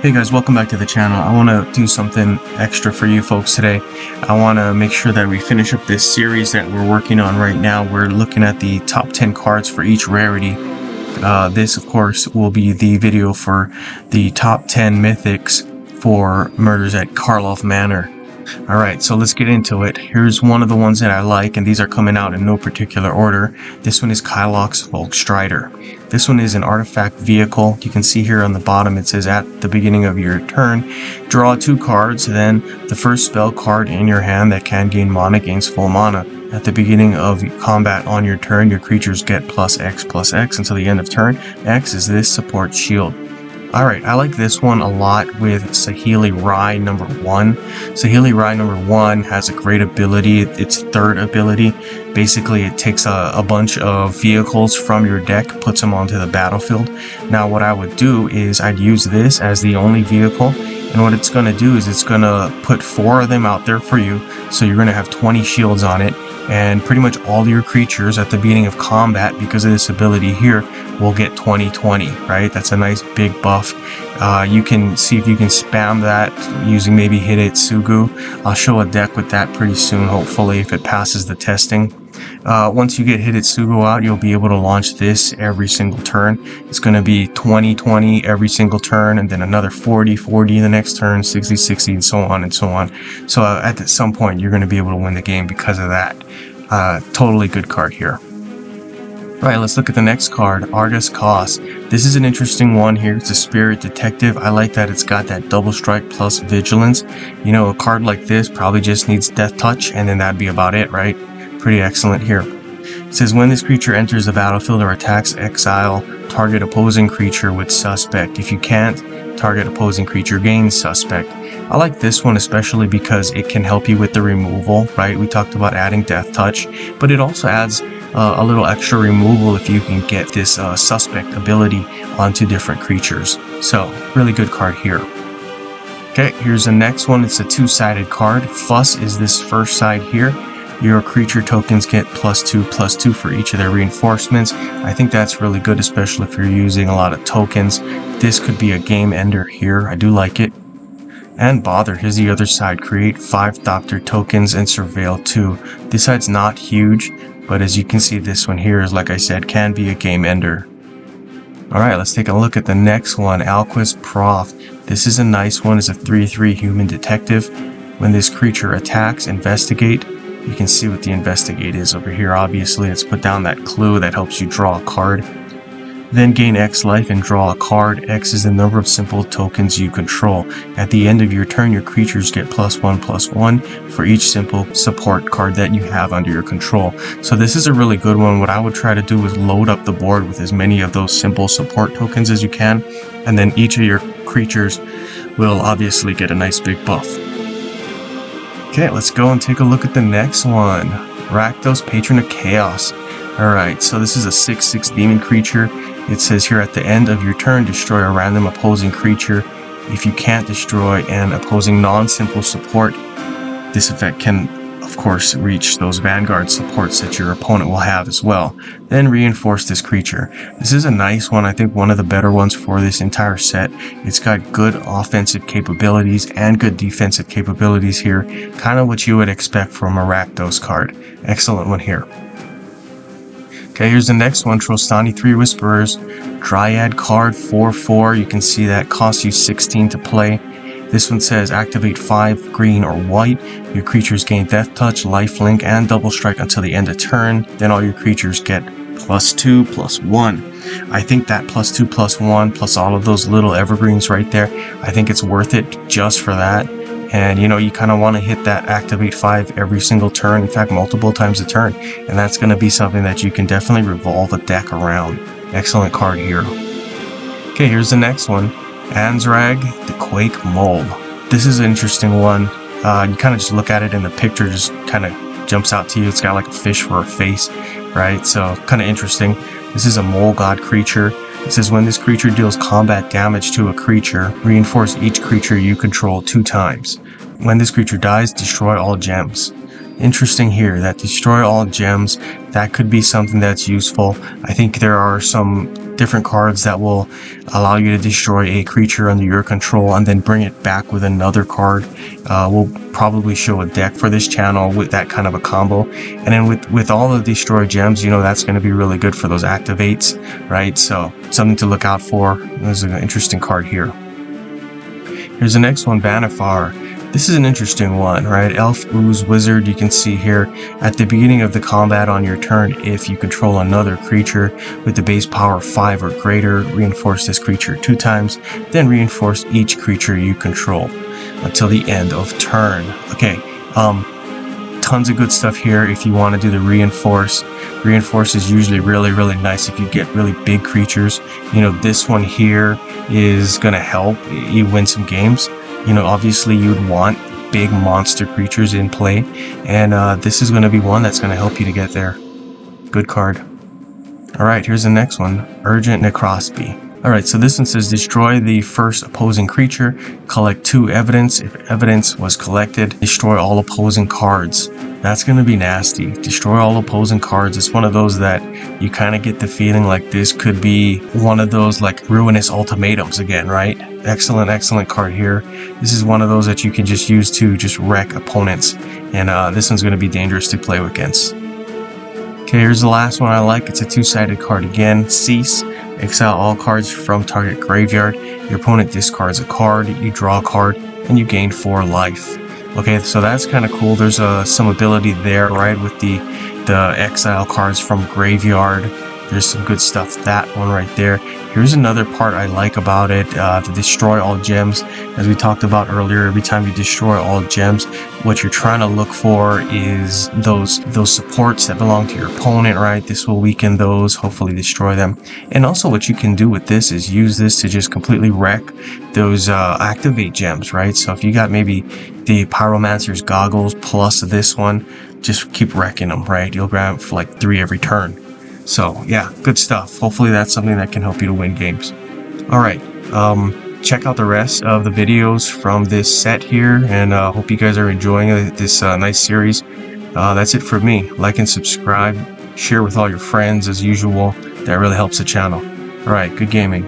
Hey guys, welcome back to the channel. I want to do something extra for you folks today. I want to make sure that we finish up this series that we're working on right now. We're looking at the top 10 cards for each rarity. This, of course, will be the video for the top 10 mythics for murders at Karlov Manor. Alright, so let's get into it. Here's one of the ones that I like, and these are coming out in no particular order. This one is Karlov's Valk Strider. This one is an artifact vehicle. You can see here on the bottom it says at the beginning of your turn, draw 2 cards, then the first spell card in your hand that can gain mana gains full mana. At the beginning of combat on your turn, your creatures get +X until the end of turn. X is this support shield. Alright, I like this one a lot with Saheeli Rai number 1. Saheeli Rai number 1 has a great ability. Its third ability, basically it takes a bunch of vehicles from your deck, puts them onto the battlefield. Now what I would do is I'd use this as the only vehicle, and what it's going to do is it's going to put 4 of them out there for you, so you're going to have 20 shields on it, and pretty much all your creatures at the beginning of combat, because of this ability here, will get 20/20, right? That's a nice big buff. You can see if you can spam that using maybe Hit It Sugu. I'll show a deck with that pretty soon, hopefully, if it passes the testing. Once you get Hit It Sugu out, you'll be able to launch this every single turn. It's going to be 20/20 every single turn, and then another 40/40 the next turn, 60/60, and so on and so on. So at some point, you're going to be able to win the game because of that. Totally good card here. Alright, let's look at the next card, Argus Cost. This is an interesting one here. It's a Spirit Detective. I like that it's got that double strike plus vigilance. You know, a card like this probably just needs Death Touch, and then that'd be about it, right? Pretty excellent here. It says when this creature enters the battlefield or attacks, exile target opposing creature with Suspect. If you can't, target opposing creature gains Suspect. I like this one especially because it can help you with the removal, right? We talked about adding Death Touch, but it also adds a little extra removal if you can get this Suspect ability onto different creatures. So, really good card here. Okay, here's the next one. It's a 2-sided card. Fuss is this first side here. Your creature tokens get +2/+2 for each of their reinforcements. I think that's really good, especially if you're using a lot of tokens. This could be a game ender here. I do like it. And Bother, here's the other side. Create 5 Doctor tokens and Surveil 2. This side's not huge, but as you can see, this one here is, like I said, can be a game ender. Alright, let's take a look at the next one, Alquist Prof. This is a nice one. It's a 3/3 human detective. When this creature attacks, investigate. You can see what the investigate is over here. Obviously, it's put down that clue that helps you draw a card. Then gain X life and draw a card. X is the number of simple tokens you control. At the end of your turn, your creatures get +1/+1 for each simple support card that you have under your control. So this is a really good one. What I would try to do is load up the board with as many of those simple support tokens as you can, and then each of your creatures will obviously get a nice big buff. Okay, let's go and take a look at the next one. Rakdos, Patron of Chaos. Alright, so this is a 6/6 demon creature. It says here at the end of your turn, destroy a random opposing creature. If you can't destroy an opposing non-simple support, this effect can, of course, reach those Vanguard supports that your opponent will have as well. Then reinforce this creature. This is a nice one. I think one of the better ones for this entire set. It's got good offensive capabilities and good defensive capabilities here. Kind of what you would expect from a Rakdos card. Excellent one here. Okay, here's the next one, Trostani 3 Whisperers, Dryad card 4/4. You can see that costs you 16 to play. This one says activate 5 green or white. Your creatures gain Death Touch, Lifelink, and Double Strike until the end of turn. Then all your creatures get +2/+1. I think that +2/+1 plus all of those little evergreens right there, I think it's worth it just for that. And you know, you kind of want to hit that activate 5 every single turn, in fact multiple times a turn, and that's going to be something that you can definitely revolve a deck around. Excellent card here. Okay, here's the next one, Anzrag, the Quake Mole. This is an interesting one. You kind of just look at it and the picture just kind of jumps out to you. It's got like a fish for a face, right? So kind of interesting. This is a mole god creature. It says when this creature deals combat damage to a creature, reinforce each creature you control 2 times. When this creature dies, destroy all gems. Interesting here that destroy all gems, that could be something that's useful. I think there are some different cards that will allow you to destroy a creature under your control and then bring it back with another card. We'll probably show a deck for this channel with that kind of a combo. And then with all the destroy gems, you know, that's going to be really good for those activates, right? So something to look out for. There's an interesting card here. Here's the next one, Bfar. This is an interesting one, right? Elf, Ooze, Wizard, you can see here at the beginning of the combat on your turn, if you control another creature with the base power 5 or greater, reinforce this creature 2 times, then reinforce each creature you control until the end of turn. Okay, tons of good stuff here if you want to do the reinforce. Reinforce is usually really nice if you get really big creatures. You know, this one here is going to help you win some games. You know, obviously you'd want big monster creatures in play, and this is going to be one that's going to help you to get there. Good card. Alright, here's the next one, Urgent Necrosby. Alright, so this one says destroy the first opposing creature, collect 2 evidence. If evidence was collected, destroy all opposing cards. That's going to be nasty. Destroy all opposing cards. It's one of those that you kind of get the feeling like this could be one of those like ruinous ultimatums again, right? Excellent card here. This is one of those that you can just use to just wreck opponents, and this one's going to be dangerous to play against. Okay, here's the last one I like. It's a 2-sided card again. Cease. Exile all cards from target graveyard. Your opponent discards a card, you draw a card, and you gain 4 life. Okay, so that's kind of cool. There's some ability there, right, with the exile cards from graveyard. There's some good stuff. That one right there. Here's another part I like about it, to destroy all gems. As we talked about earlier, every time you destroy all gems, what you're trying to look for is those supports that belong to your opponent, right? This will weaken those, hopefully destroy them. And also what you can do with this is use this to just completely wreck those activate gems, right? So if you got maybe the Pyromancer's Goggles plus this one, just keep wrecking them, right? You'll grab for like 3 every turn. So yeah, good stuff. Hopefully that's something that can help you to win games. Alright, check out the rest of the videos from this set here, and hope you guys are enjoying this nice series. That's it for me. Like and subscribe, share with all your friends as usual. That really helps the channel. Alright, good gaming.